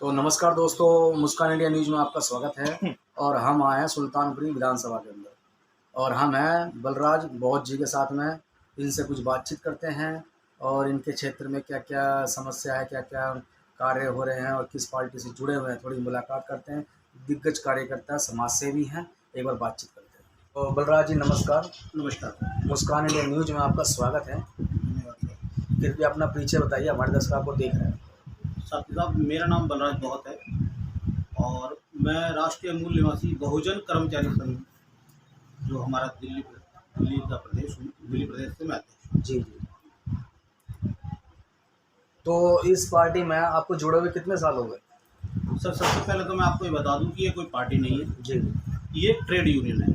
तो नमस्कार दोस्तों, मुस्कान इंडिया न्यूज़ में आपका स्वागत है। और हम आए हैं सुल्तानपुरी विधानसभा के अंदर और हम हैं बलराज बौद्ध जी के साथ में। इनसे कुछ बातचीत करते हैं और इनके क्षेत्र में क्या क्या समस्या है, क्या क्या कार्य हो रहे हैं और किस पार्टी से जुड़े हुए हैं, थोड़ी मुलाकात करते हैं। दिग्गज कार्यकर्ता समाज सेवी हैं, एक बार बातचीत करते हैं। तो बलराज जी नमस्कार। नमस्कार। मुस्कान इंडिया न्यूज़ में आपका स्वागत है। कृपया अपना परिचय बताइए, हमारे दर्शक आपको देख रहे हैं। साथी साहब, मेरा नाम बलराज बहुत है और मैं राष्ट्रीय मूल निवासी बहुजन कर्मचारी संघ, जो हमारा दिल्ली प्रदेश से मैं आता हूँ। जी जी। तो इस पार्टी में आपको जुड़े हुए कितने साल हो गए? सर, सबसे पहले तो मैं आपको ये बता दूं कि ये कोई पार्टी नहीं है जी। ये एक ट्रेड यूनियन है।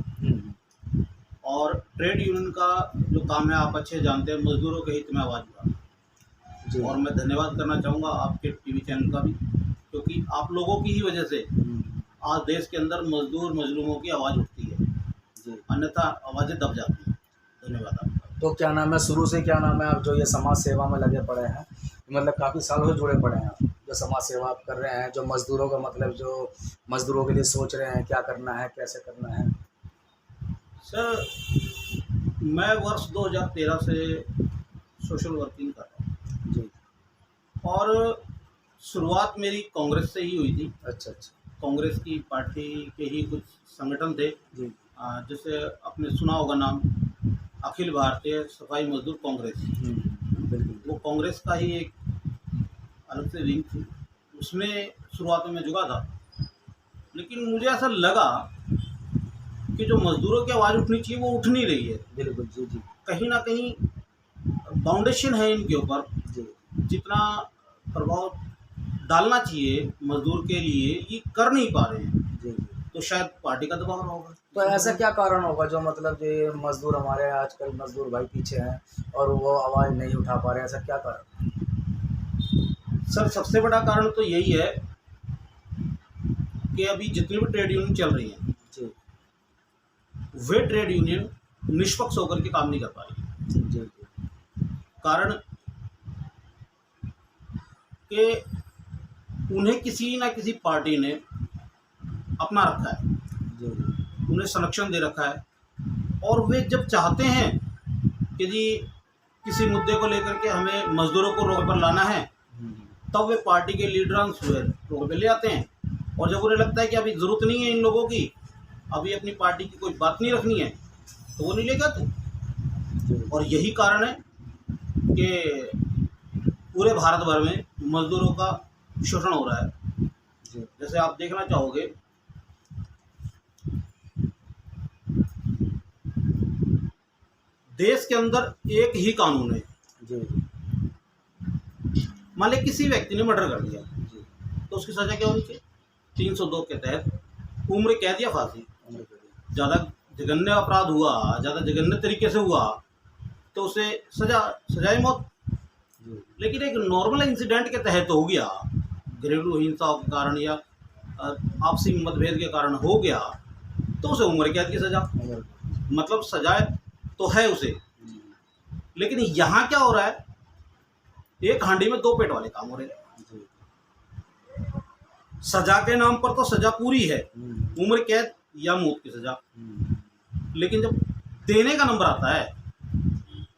और ट्रेड यूनियन का जो काम है आप अच्छे जानते हैं, मजदूरों के हित में आवाज़ उठाना। और मैं धन्यवाद करना चाहूँगा आपके टीवी चैनल का भी, क्योंकि आप लोगों की ही वजह से आज देश के अंदर मजदूर मजलूमों की आवाज़ उठती है, अन्यथा आवाज़ें दब जाती हैं। धन्यवाद आपका। तो क्या नाम है, शुरू से क्या नाम है, आप जो ये समाज सेवा में लगे पड़े हैं, मतलब काफ़ी सालों से जुड़े पड़े हैं आप, जो समाज सेवा आप कर रहे हैं, जो मजदूरों का मतलब जो मजदूरों के लिए सोच रहे हैं क्या करना है, कैसे करना है? सर, मैं वर्ष 2013 से सोशल वर्किंग कर रहा हूँ जी। और शुरुआत मेरी कांग्रेस से ही हुई थी। अच्छा अच्छा। कांग्रेस की पार्टी के ही कुछ संगठन थे, जी। जैसे आपने सुना होगा नाम, अखिल भारतीय सफाई मजदूर कांग्रेस। बिल्कुल। वो कांग्रेस का ही एक अलग से विंग थी, उसमें शुरुआत में मैं जुड़ा था। लेकिन मुझे ऐसा लगा कि जो मजदूरों की आवाज़ उठनी चाहिए वो उठ नहीं रही है। बिल्कुल। जी जी। कहीं ना कहीं फाउंडेशन है इनके ऊपर, जी। जितना प्रभाव डालना चाहिए मजदूर के लिए ये कर नहीं पा रहे हैं। जी जी। तो शायद पार्टी का दबाव होगा। तो ऐसा क्या कारण होगा जो मतलब ये मजदूर हमारे आजकल मजदूर भाई पीछे हैं और वो आवाज़ नहीं उठा पा रहे हैं, ऐसा क्या कारण? सर, सबसे बड़ा कारण तो यही है कि अभी जितनी भी ट्रेड यूनियन चल रही हैं जी वे ट्रेड यूनियन निष्पक्ष होकर के काम नहीं कर पा रही। जी जी। कारण कि उन्हें किसी ना किसी पार्टी ने अपना रखा है, जी जी। उन्हें संरक्षण दे रखा है। और वे जब चाहते हैं कि जी किसी मुद्दे को लेकर के हमें मजदूरों को रोक पर लाना है, तब वे पार्टी के लीडर्स रोक पे ले आते हैं। और जब उन्हें लगता है कि अभी ज़रूरत नहीं है इन लोगों की, अभी अपनी पार्टी की कोई बात नहीं रखनी है, तो वो नहीं लेके आते। और यही कारण है कि पूरे भारत भर में मजदूरों का शोषण हो रहा है। जैसे आप देखना चाहोगे, देश के अंदर एक ही कानून है। मान लीजिए किसी व्यक्ति ने मर्डर कर दिया तो उसकी सजा क्या होनी चाहिए? 302 के तहत उम्र कैद या फांसी। ज़्यादा जघन्य अपराध हुआ, ज़्यादा जघन्य तरीके से हुआ तो उसे सजाए मौत। लेकिन एक नॉर्मल इंसिडेंट के तहत हो गया, घरेलू हिंसा के कारण या आपसी मतभेद के कारण हो गया, तो उसे उम्र कैद की सजा। मतलब सजाए तो है उसे। लेकिन यहाँ क्या हो रहा है, एक हांडी में दो पेट वाले काम हो रहे हैं। सजा के नाम पर तो सजा पूरी है, उम्र कैद या मौत की सजा, लेकिन जब देने का नंबर आता है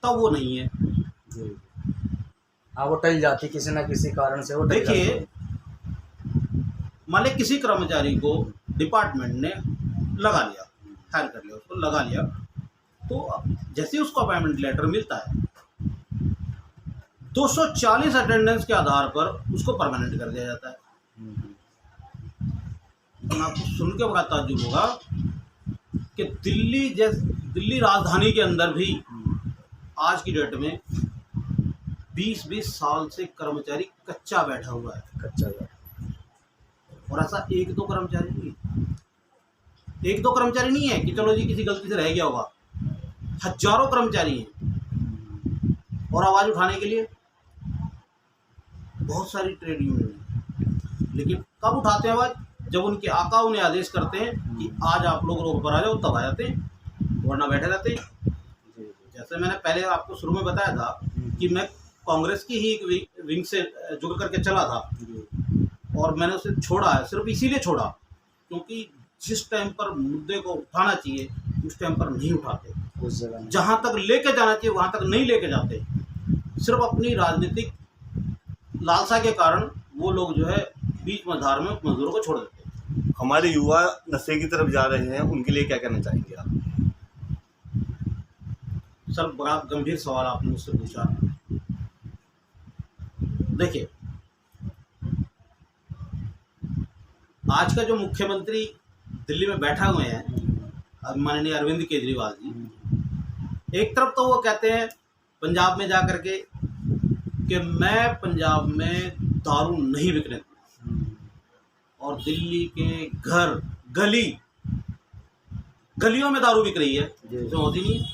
तब वो नहीं है। हाँ, वो टल जाती किसी ना किसी कारण से। वो देखिए, मान लीजिए किसी कर्मचारी को डिपार्टमेंट ने लगा लिया, हायर कर लिया, उसको लगा लिया, तो जैसे ही उसको अपॉइंटमेंट लेटर मिलता है 240 अटेंडेंस के आधार पर उसको परमानेंट कर दिया जाता है। लेकिन आपको सुन के बड़ा ताज्जुब होगा कि दिल्ली राजधानी के अंदर भी आज की डेट में 20-20 साल से कर्मचारी कच्चा बैठा हुआ है। कच्चा। और ऐसा एक दो कर्मचारी नहीं है कि चलो जी किसी गलती से रह गया होगा, हजारों कर्मचारी हैं। और आवाज़ उठाने के लिए बहुत सारी ट्रेड यूनियन है, लेकिन कब उठाते हैं आवाज़? जब उनके आका उन्हें आदेश करते हैं कि आज आप लोग रोड पर आ जाओ, तब आ जाते हैं, वरना बैठे रहते हैं। जैसे मैंने पहले आपको शुरू में बताया था कि मैं कांग्रेस की ही एक विंग से जुड़ करके चला था और मैंने उसे छोड़ा है, सिर्फ इसीलिए छोड़ा क्योंकि जिस टाइम पर मुद्दे को उठाना चाहिए उस टाइम पर नहीं उठाते, उस जगह में। जहाँ तक लेके जाना चाहिए वहाँ तक नहीं लेके जाते। सिर्फ अपनी राजनीतिक लालसा के कारण वो लोग जो है बीच मझधार में मजदूरों को छोड़ देते हैं। हमारे युवा नशे की तरफ जा रहे हैं, उनके लिए क्या कहना चाहेंगे आप? सर बड़ा गंभीर सवाल आपने मुझसे पूछा। देखिए, आज का जो मुख्यमंत्री दिल्ली में बैठा हुए हैं माननीय अरविंद केजरीवाल जी, एक तरफ तो वो कहते हैं पंजाब में जा कर के कि मैं पंजाब में दारू नहीं बिकने दूंगा, और दिल्ली के घर गलियों में दारू बिक रही है जो होती नहीं है,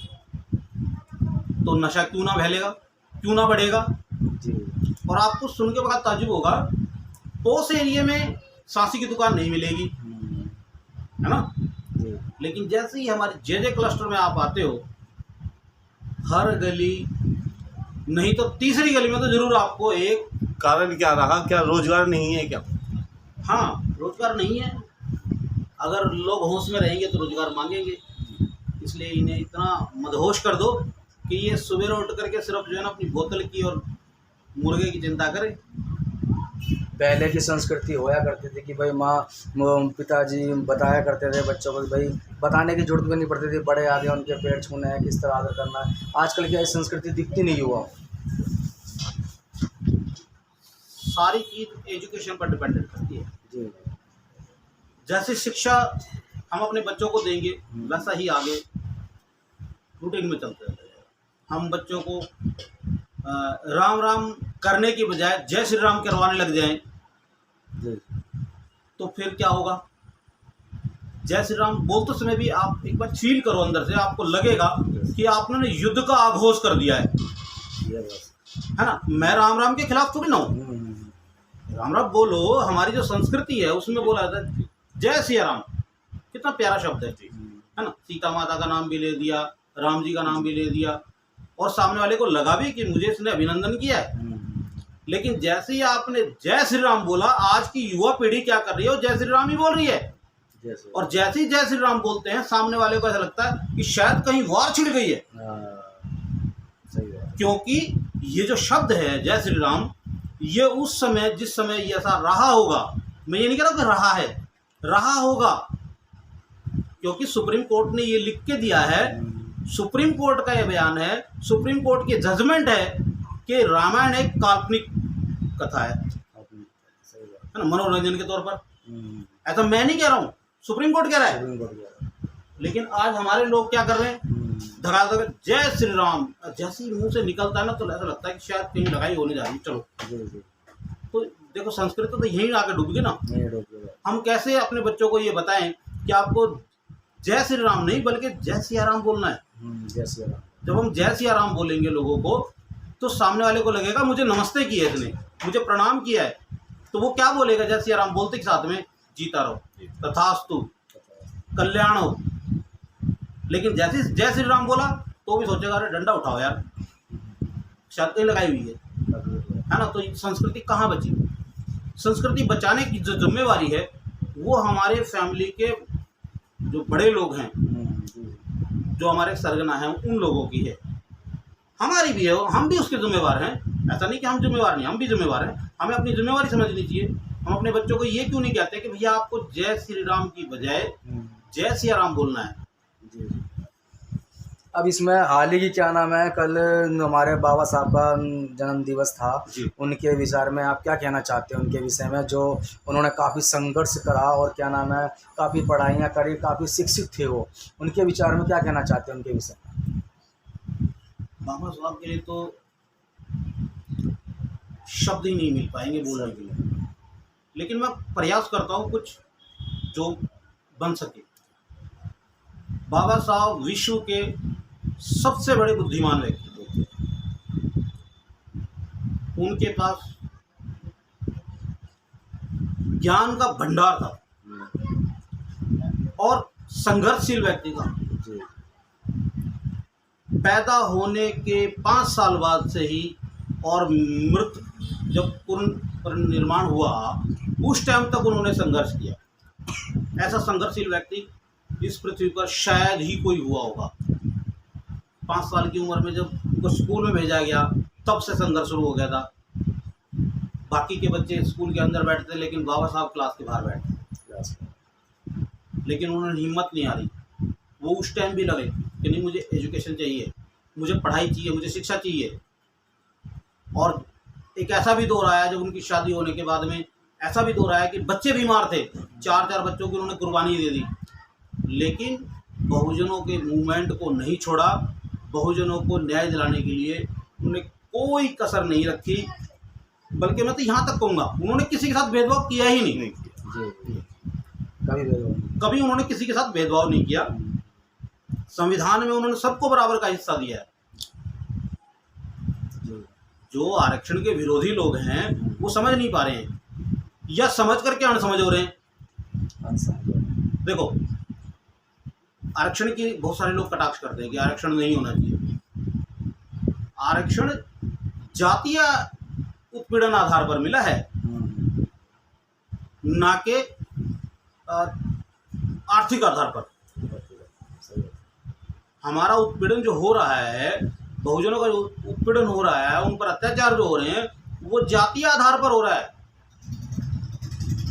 तो नशा क्यों ना फैलेगा, क्यों ना बढ़ेगा। जी। और आपको सुन के बड़ा ताज्जुब होगा, पोस एरिया में सांसी की दुकान नहीं मिलेगी, है ना, जी। लेकिन जैसे ही हमारे जे क्लस्टर में आप आते हो, हर गली नहीं तो तीसरी गली में तो जरूर आपको एक, कारण क्या रहा? क्या रोजगार नहीं है क्या? हाँ, रोजगार नहीं है। अगर लोग होश में रहेंगे तो रोजगार मांगेंगे, इसलिए इन्हें इतना मदहोश कर दो कि ये सुबह उठ करके सिर्फ जो है ना अपनी बोतल की और मुर्गे की चिंता करें। पहले की संस्कृति होया करती थी कि भाई पिताजी बताया करते थे बच्चों को कि भाई बताने की जरूरत भी नहीं पड़ती थी, बड़े आगे उनके पैर छूने हैं, किस तरह आदर करना है। आजकल की ऐसी संस्कृति दिखती नहीं हुआ। सारी चीज़ एजुकेशन पर डिपेंडेंट करती है। जी। जैसे शिक्षा हम अपने बच्चों को देंगे वैसा ही आगे रूटीन में चलते रहेगा। हम बच्चों को राम राम करने की बजाय जय श्री राम करवाने लग जाएं जी। तो फिर क्या होगा? जय श्री राम बोलते समय भी आप एक बार फील करो, अंदर से आपको लगेगा कि आपने युद्ध का आघोष कर दिया है ना। मैं राम राम के खिलाफ थोड़ी ना हूँ, राम राम बोलो। हमारी जो संस्कृति है उसमें बोला जाता है जय सिया राम, कितना प्यारा शब्द है ना। सीता माता का नाम भी ले दिया, राम जी का नाम भी ले दिया, और सामने वाले को लगा भी कि मुझे इसने अभिनंदन किया है। लेकिन जैसे ही आपने जय श्री राम बोला, आज की युवा पीढ़ी क्या कर रही है, वो जय श्री राम ही बोल रही है। और जैसे ही जय श्री राम बोलते हैं, सामने वाले को ऐसा लगता है कि शायद कहीं वार छिड़ गई है। क्योंकि ये जो शब्द है जय श्री राम, ये उस समय जिस समय ये ऐसा रहा होगा, मैं ये नहीं कह रहा कि रहा है, रहा होगा, क्योंकि सुप्रीम कोर्ट ने ये लिख के दिया है, सुप्रीम कोर्ट का ये बयान है, सुप्रीम कोर्ट की जजमेंट है कि रामायण एक काल्पनिक कथा है ना, मनोरंजन के तौर पर। ऐसा मैं नहीं कह रहा हूँ, सुप्रीम कोर्ट कह रहा है। लेकिन आज हमारे लोग क्या कर रहे हैं, धड़ाधड़ जय श्री राम जैसे ही मुंह से निकलता है ना, तो ऐसा लगता है कि शायद कहीं लड़ाई होने जा रही है। चलो तो देखो, संस्कृत तो यहीं आके डूब गई ना। हम कैसे अपने बच्चों को ये बताएं कि आपको जय श्री राम नहीं बल्कि जय सिया राम बोलना है। जय सिया राम। जब हम जय सिया राम बोलेंगे लोगों को, तो सामने वाले को लगेगा मुझे नमस्ते किया है इसने, मुझे प्रणाम किया है, तो वो क्या बोलेगा जय सिया राम बोलते के साथ में, जीता रहो, तथास्तु, कल्याण हो। लेकिन जैसे जय श्री राम बोला तो भी सोचेगा अरे डंडा उठाओ यार, शायद कहीं लगाई हुई है ना। तो संस्कृति कहाँ बची? संस्कृति बचाने की जो जिम्मेवारी है वो हमारे फैमिली के जो बड़े लोग हैं, जो हमारे सरगना हैं, उन लोगों की है, हमारी भी है, हम भी उसके जिम्मेवार हैं। ऐसा नहीं कि हम जिम्मेवार नहीं, हम भी जिम्मेवार हैं। हमें अपनी जिम्मेवारी समझनी चाहिए। हम अपने बच्चों को ये क्यों नहीं कहते कि भैया आपको जय श्री राम की बजाय जय सिया राम बोलना है। अब इसमें हाल ही की क्या नाम है, कल हमारे बाबा साहब का जन्म दिवस था, उनके विचार में आप क्या कहना चाहते हैं उनके विषय में, जो उन्होंने काफ़ी संघर्ष करा और क्या नाम है काफ़ी पढ़ाइयाँ करी, काफ़ी शिक्षित थे वो, उनके विचार में क्या कहना चाहते हैं उनके विषय में? बाबा साहब के लिए तो शब्द ही नहीं मिल पाएंगे बोलने के लिए, लेकिन मैं प्रयास करता हूँ कुछ जो बन सके। बाबा साहब विश्व के सबसे बड़े बुद्धिमान व्यक्ति थे। उनके पास ज्ञान का भंडार था और संघर्षशील व्यक्ति था। पैदा होने के 5 साल बाद से ही और मृत जब पूर्ण परिनिर्माण हुआ उस टाइम तक उन्होंने संघर्ष किया। ऐसा संघर्षशील व्यक्ति इस पृथ्वी पर शायद ही कोई हुआ होगा। 5 साल की उम्र में जब उनको स्कूल में भेजा गया तब से संघर्ष शुरू हो गया था। बाकी के बच्चे स्कूल के अंदर बैठते लेकिन बाबा साहब क्लास के बाहर बैठते, लेकिन उन्होंने हिम्मत नहीं हारी। वो उस टाइम भी लगे कि नहीं, मुझे एजुकेशन चाहिए, मुझे पढ़ाई चाहिए, मुझे शिक्षा चाहिए। और एक ऐसा भी दौर आया जब उनकी शादी होने के बाद में ऐसा भी दौर आया कि बच्चे बीमार थे, 4-4 बच्चों की उन्होंने कुर्बानी दे दी, लेकिन बहुजनों के मूवमेंट को नहीं छोड़ा। बहुजनों को न्याय दिलाने के लिए उन्होंने कोई कसर नहीं रखी, बल्कि मैं तो यहाँ तक कहूँगा उन्होंने किसी के साथ भेदभाव किया ही नहीं। कभी उन्होंने किसी के साथ भेदभाव नहीं किया। संविधान में उन्होंने सबको बराबर का हिस्सा दिया है। जो आरक्षण के विरोधी लोग हैं वो समझ नहीं पा रहे हैं, या समझ करके अनसमझ हो रहे हैं। देखो, आरक्षण की बहुत सारे लोग कटाक्ष करते हैं कि आरक्षण नहीं होना चाहिए। आरक्षण जातीय उत्पीड़न आधार पर मिला है, ना के आर्थिक आधार पर। हमारा उत्पीड़न जो हो रहा है, बहुजनों का जो उत्पीड़न हो रहा है, उन पर अत्याचार जो हो रहे हैं, वो जातीय आधार पर हो रहा है।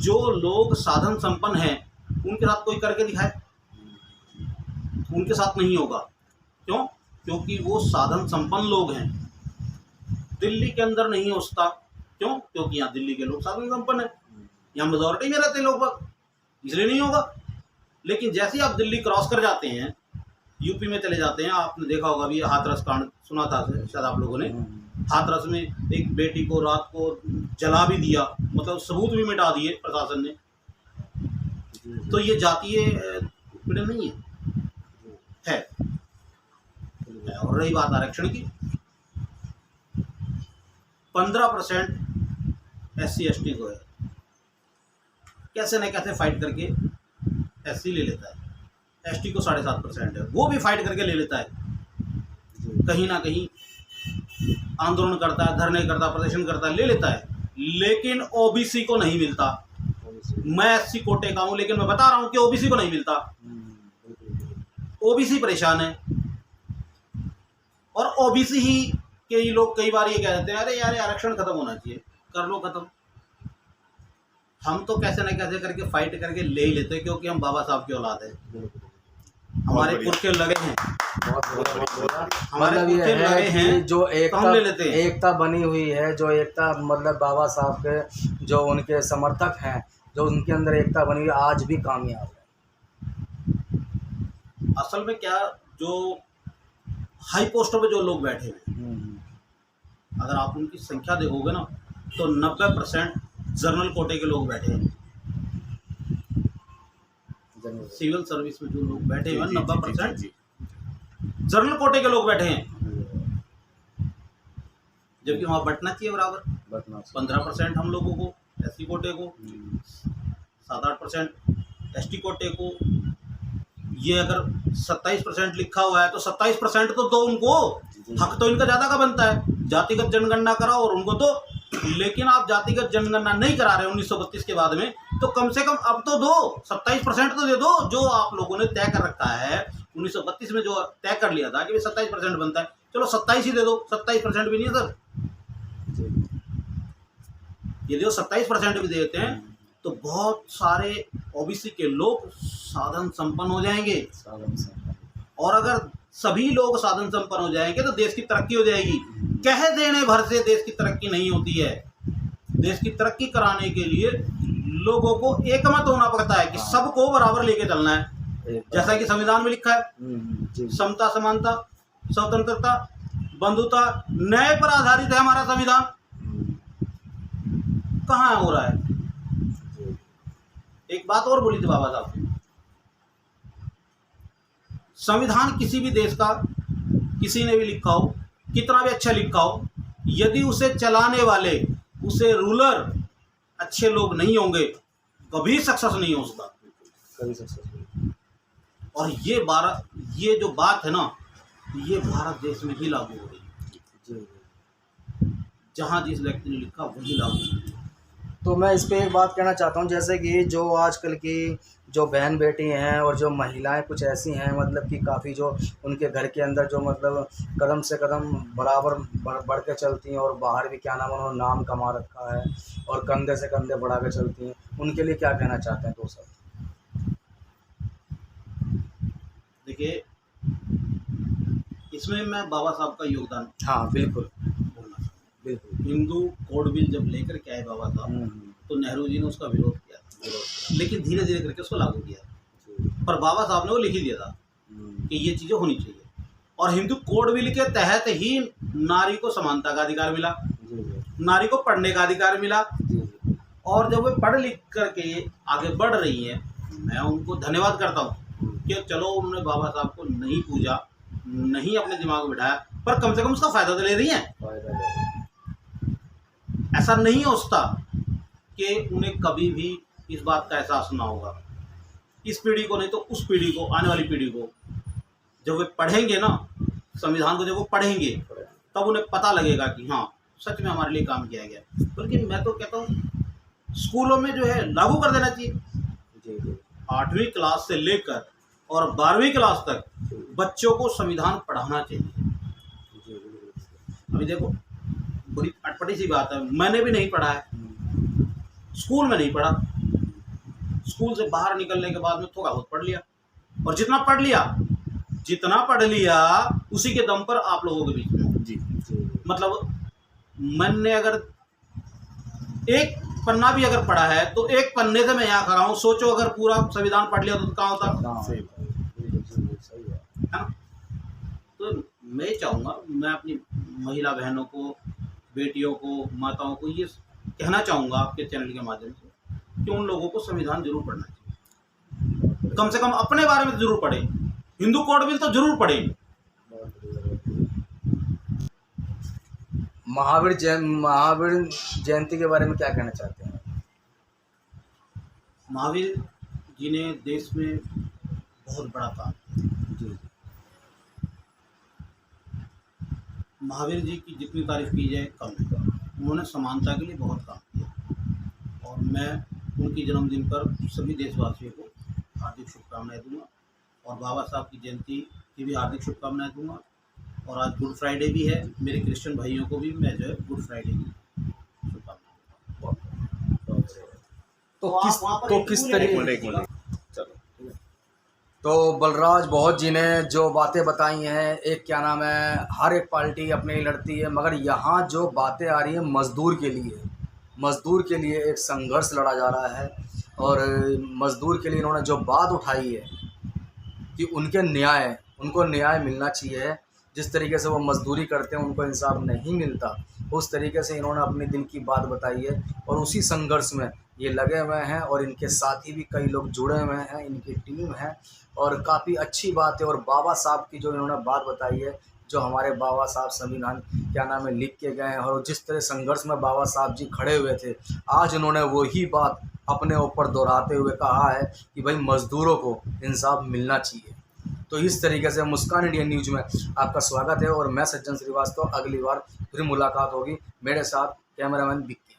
जो लोग साधन संपन्न हैं उनके साथ कोई करके दिखाए, उनके साथ नहीं होगा। क्यों? क्योंकि वो साधन संपन्न लोग हैं। दिल्ली के अंदर नहीं हो सकता। क्यों? क्योंकि यहाँ दिल्ली के लोग साधन संपन्न हैं, यहाँ मेजॉरिटी में रहते हैं लोग बाग, इसलिए नहीं होगा। लेकिन जैसे ही आप दिल्ली क्रॉस कर जाते हैं, यूपी में चले जाते हैं, आपने देखा होगा अभी हाथरस कांड सुना था शायद आप लोगों ने। हाथरस में एक बेटी को रात को जला भी दिया, मतलब सबूत भी मिटा दिए प्रशासन ने। तो ये जातीय उत्पीड़न नहीं है। और रही बात आरक्षण की, 15% SC/ST को है, कैसे न कैसे फाइट करके SC ले लेता है। ST को 7.5% है, वो भी फाइट करके ले लेता है। कहीं ना कहीं आंदोलन करता है, धरने करता है, प्रदर्शन करता है, ले लेता है। लेकिन OBC को नहीं मिलता। मैं SC कोटे का हूं, लेकिन मैं बता रहा हूं कि OBC को नहीं मिलता। OBC परेशान है। और OBC ही के लोग कई बार ये कह देते हैं, अरे यार आरक्षण खत्म होना चाहिए, कर लो खत्म। हम तो कैसे न कैसे करके फाइट करके ले ही लेते हैं, क्योंकि हम बाबा साहब की औलाद है। हमारे पुरखे लगे हैं, हमारे पुरखे लगे हैं, जो हम ले लेते हैं। एकता बनी हुई है, जो एकता मतलब बाबा साहब के जो उनके समर्थक हैं, जो उनके अंदर एकता बनी हुई है, आज भी कामयाब है। असल में क्या, जो हाई पोस्टों पे जो लोग बैठे हैं, अगर आप उनकी संख्या देखोगे ना, तो 90% जनरल कोटे के लोग बैठे हैं। सिविल सर्विस में जो लोग बैठे हैं 90% जनरल कोटे के लोग बैठे हैं। जबकि वहाँ बैठना चाहिए बराबर। 15% हम लोगों को, SC कोटे को, 7-8% ST कोटे को। ये अगर 27% लिखा हुआ है तो 27% तो दो उनको। हक तो इनका ज़्यादा का बनता है। जातिगत जनगणना कराओ और उनको दो। लेकिन आप जातिगत जनगणना नहीं करा रहे 1932 के बाद में, तो कम से कम अब तो दो, 27% तो दे दो, जो आप लोगों ने तय कर रखा है 1932 में, जो तय कर लिया था कि 27% बनता है। चलो 27 ही दे दो। 27% भी नहीं है सर, यदि वो 27% भी देते हैं तो बहुत सारे OBC के लोग साधन संपन्न हो जाएंगे। और अगर सभी लोग साधन संपन्न हो जाएंगे तो देश की तरक्की हो जाएगी। कह देने भर से देश की तरक्की नहीं होती है। देश की तरक्की कराने के लिए लोगों को एकमत होना पड़ता है कि सबको बराबर लेके चलना है। जैसा कि संविधान में लिखा है, समता, समानता, स्वतंत्रता, बंधुता, न्याय पर आधारित है हमारा संविधान। कहाँ हो रहा है? एक बात और बोली थी बाबा साहब, संविधान किसी भी देश का किसी ने भी लिखा हो, कितना भी अच्छा लिखा हो, यदि उसे चलाने वाले, उसे रूलर अच्छे लोग नहीं होंगे, कभी सक्सेस नहीं हो सकता। कभी सक्सेस। और ये जो बात है ना, ये भारत देश में ही लागू हो रही है। जहाँ जिस व्यक्ति ने लिखा वही लागू हो रही है। तो मैं इस पे एक बात कहना चाहता हूँ, जैसे कि जो आजकल की जो बहन बेटी हैं और जो महिलाएं कुछ ऐसी हैं, मतलब कि काफ़ी जो उनके घर के अंदर जो मतलब कदम से कदम बराबर बढ़ के चलती हैं और बाहर भी क्या नाम उन्होंने नाम कमा रखा है और कंधे से कंधे बढ़ा के चलती हैं, उनके लिए क्या कहना चाहते हैं? तो सर देखिए, इसमें मैं बाबा साहब का योगदान हाँ बिल्कुल बोलना चाहूँगा। बिल्कुल। हिंदू कोड बिल जब लेकर के आए बाबा साहब, तो नेहरू जी ने उसका विरोध किया, लेकिन धीरे धीरे करके उसको लागू किया। पर बाबा साहब ने वो लिख ही दिया था कि ये चीज़ें होनी चाहिए, और हिंदू कोड बिल के तहत ही नारी को समानता का अधिकार मिला, नारी को पढ़ने का अधिकार मिला। और जब वे पढ़ लिख करके आगे बढ़ रही हैं, मैं उनको धन्यवाद करता हूँ कि चलो उन्होंने बाबा साहब को नहीं पूजा, नहीं अपने दिमाग में बिठाया, पर कम से कम उसका फ़ायदा तो ले रही हैं। ऐसा नहीं हो सकता कि उन्हें कभी भी इस बात का एहसास ना होगा। इस पीढ़ी को नहीं तो उस पीढ़ी को, आने वाली पीढ़ी को, जब वे पढ़ेंगे ना संविधान को, जब वो पढ़ेंगे तब उन्हें पता लगेगा कि हाँ सच में हमारे लिए काम किया गया। बल्कि मैं तो कहता हूँ स्कूलों में जो है लागू कर देना चाहिए। 8वीं क्लास से लेकर और 12वीं क्लास तक बच्चों को संविधान पढ़ाना चाहिए। अभी देखो, बड़ी अटपटी सी बात है, मैंने भी नहीं पढ़ा है, स्कूल में नहीं पढ़ा, स्कूल से बाहर निकलने के बाद में थोड़ा बहुत पढ़ लिया, और जितना पढ़ लिया उसी के दम पर आप लोगों के बीच में जी मतलब मैंने अगर एक पन्ना भी अगर पढ़ा है तो एक पन्ने से मैं यहाँ खड़ा हूँ। सोचो अगर पूरा संविधान पढ़ लिया तो कहाँ होता, सही है है ना। तो मैं चाहूँगा, मैं अपनी महिला बहनों को, बेटियों को, माताओं को ये कहना चाहूँगा आपके चैनल के माध्यम से कि उन लोगों को संविधान जरूर पढ़ना चाहिए। कम से कम अपने बारे में जरूर पढ़ें, हिंदू कोड बिल तो जरूर पढ़ें। महावीर जयंती के बारे में क्या कहना चाहते हैं? महावीर जी ने देश में बहुत बड़ा काम किया। महावीर जी की जितनी तारीफ की जाए कम है। उन्होंने समानता के लिए बहुत काम किया, और मैं उनकी जन्मदिन पर सभी देशवासियों को हार्दिक शुभकामनाएं दूंगा, और बाबा साहब की जयंती की भी हार्दिक शुभकामनाएं दूंगा। और आज गुड फ्राइडे भी है, मेरे क्रिश्चियन भाइयों को भी मैं जो है गुड फ्राइडे की शुभकामनाएं। तो किस तरीके एक मिनट चलो। तो बलराज बहुत जी ने जो बातें बताई हैं, एक क्या नाम है, हर एक पार्टी अपने ही लड़ती है, मगर यहाँ जो बातें आ रही हैं मज़दूर के लिए एक संघर्ष लड़ा जा रहा है। और मज़दूर के लिए इन्होंने जो बात उठाई है कि उनको न्याय मिलना चाहिए। जिस तरीके से वो मज़दूरी करते हैं उनको इंसाफ नहीं मिलता, उस तरीके से इन्होंने अपने दिल की बात बताई है, और उसी संघर्ष में ये लगे हुए हैं। और इनके साथी भी कई लोग जुड़े हुए हैं, इनकी टीम है, और काफ़ी अच्छी बात है। और बाबा साहब की जो इन्होंने बात बताई है, जो हमारे बाबा साहब संविधान क्या नाम है लिख के गए हैं, और जिस तरह संघर्ष में बाबा साहब जी खड़े हुए थे, आज इन्होंने वही बात अपने ऊपर दोहराते हुए कहा है कि भाई मज़दूरों को इंसाफ मिलना चाहिए। तो इस तरीके से मुस्कान इंडिया न्यूज़ में आपका स्वागत है, और मैं सज्जन श्रीवास्तव। अगली बार फिर मुलाकात होगी, मेरे साथ कैमरामैन विक्की।